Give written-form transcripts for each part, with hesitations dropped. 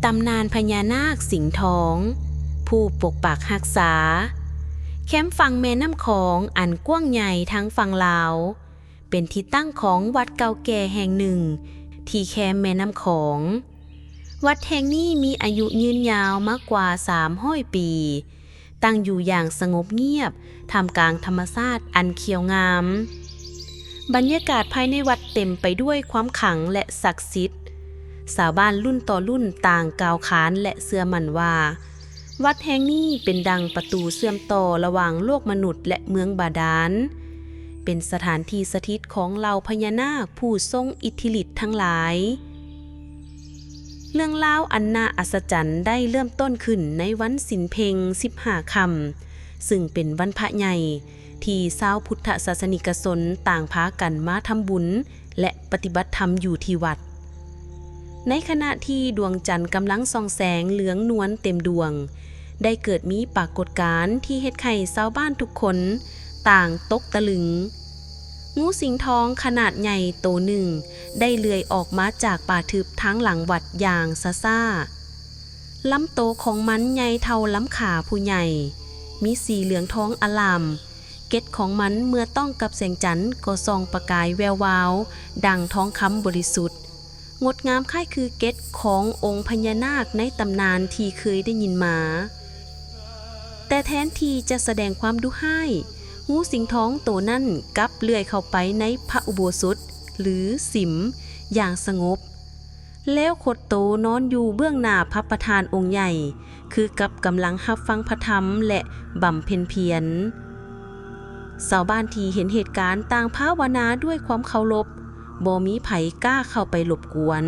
ตำนานพญานาคสิงห์ทองผู้ปกปักรักษาแคมป์ฝั่งแม่น้ำของอันกว้างใหญ่ทั้งฝั่งลาวเป็นที่ตั้งของวัดเก่าแก่แห่งหนึ่งที่แคมป์แม่น้ำของวัดแห่งนี้มีอายุยืนยาวมากกว่า300 ปีตั้งอยู่อย่างสงบเงียบท่ามกลางธรรมชาติอันเขียวงามบรรยากาศภายในวัดเต็มไปด้วยความขลังและศักดิ์สิทธิ์ชาวบ้านรุ่นต่อรุ่นต่างกล่าวขานและเชื่อมั่นว่าวัดแห่งนี้เป็นดังประตูเชื่อมต่อระหว่างโลกมนุษย์และเมืองบาดาลเป็นสถานที่สถิตของเหล่าพญานาคผู้ทรงอิทธิฤทธิ์ทั้งหลายเรื่องราวอันน่าอัศจรรย์ได้เริ่มต้นขึ้นในวันศีลเพ็ง15 ค่ำซึ่งเป็นวันพระใหญ่ที่ชาวพุทธศาสนิกชนต่างพากันมาทำบุญและปฏิบัติธรรมอยู่ที่วัดในขณะที่ดวงจันทร์กำลังส่องแสงเหลืองนวลเต็มดวงได้เกิดมีปรากฏการณ์ที่เฮ็ดให้ชาวบ้านทุกคนต่างตกตะลึงงูสิงห์ทองขนาดใหญ่โตหนึ่งได้เลื้อยออกมาจากป่าทึบทางหลังวัดอย่างซ่าๆลำโตของมันใหญ่เท่าลำขาผู้ใหญ่มีสีเหลืองทองอลามเกล็ดของมันเมื่อต้องกับแสงจันทร์ก็ส่องประกายแวววาวดังทองคำบริสุทธิ์งดงามคล้ายคือเกล็ดขององค์พญานาคในตำนานที่เคยได้ยินมาแต่แทนที่จะแสดงความดุร้ายงูสิงห์ทองตัวนั่นกลับเลื้อยเข้าไปในพระอุโบสถหรือสิมอย่างสงบแล้วขดโตนอนอยู่เบื้องหน้าพระประธานองค์ใหญ่คือกับกำลังรับฟังพระธรรมและบำเพ็ญเพียรชาวบ้านที่เห็นเหตุการณ์ต่างภาวนาด้วยความเคารพบ่มีไผกล้าเข้าไปรบกวน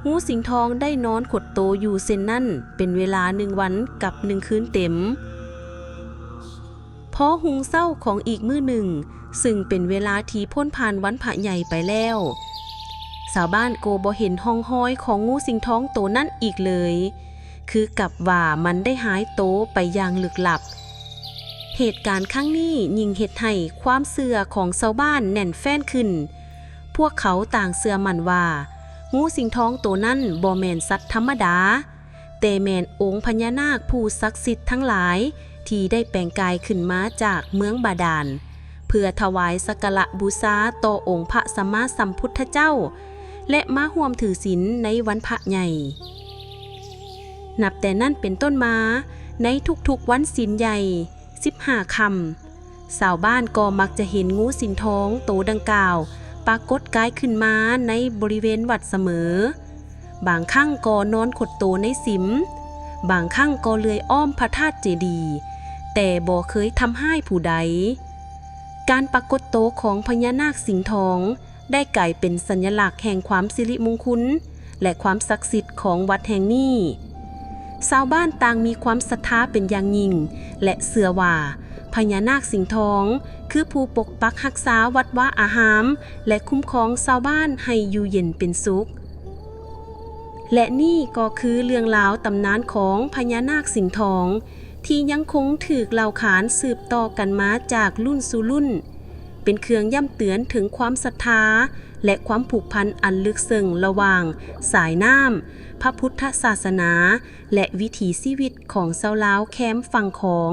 งูสิงห์ทองได้นอนขดโตอยู่เส้นนั่นเป็นเวลา1 วันกับ1 คืนเต็มพอหุงเศร้าของอีกมื้อหนึ่งซึ่งเป็นเวลาที่พ้นผ่านวันพระใหญ่ไปแล้วชาวบ้านโกบ่เห็นห้องห้อยของงูสิงห์ทองโตนั่นอีกเลยคือกับว่ามันได้หายโตไปอย่างลึกลับเหตุการณ์ครั้งนี้ยิ่งเฮ็ดให้ความเชื่อของชาวบ้านแน่นแฟ้นขึ้นพวกเขาต่างเชื่อมั่นว่างูสิงห์ทองตัวนั้นบ่แม่นสัตว์ธรรมดาแต่แม่นองค์พญานาคผู้ศักดิ์สิทธิ์ทั้งหลายที่ได้แปลงกายขึ้นมาจากเมืองบาดาลเพื่อถวายสักการะบูชาต่อองค์พระสัมมาสัมพุทธเจ้าและมาร่วมถือศีลในวันพระใหญ่นับแต่นั้นเป็นต้นมาในทุกๆวันศีลใหญ่15 ค่ำชาวบ้านก็มักจะเห็นงูสิงห์ทองโตดังกล่าวปรากฏกายขึ้นมาในบริเวณวัดเสมอบางครั้งก็นอนขดโตในสิมบางครั้งก็เลื้อยอ้อมพระธาตุเจดีย์แต่บ่เคยทำให้ผู้ใดการปรากฏโตของพญานาคสิงห์ทองได้กลายเป็นสัญลักษณ์แห่งความสิริมงคลและความศักดิ์สิทธิ์ของวัดแห่งนี้ชาวบ้านต่างมีความศรัทธาเป็นอย่างยิ่งและเชื่อว่าพญานาคสิงห์ทองคือผู้ปกปักรักษาวัดวาอารามและคุ้มครองชาวบ้านให้อยู่เย็นเป็นสุขและนี่ก็คือเรื่องราวตำนานของพญานาคสิงห์ทองที่ยังคงถูกเล่าขานสืบต่อกันมาจากรุ่นสู่รุ่นเป็นเครื่องย้ำเตือนถึงความศรัทธาและความผูกพันอันลึกซึ้งระหว่างสายน้ำพระพุทธศาสนาและวิถีชีวิตของชาวลาวแคมป์ฝั่งของ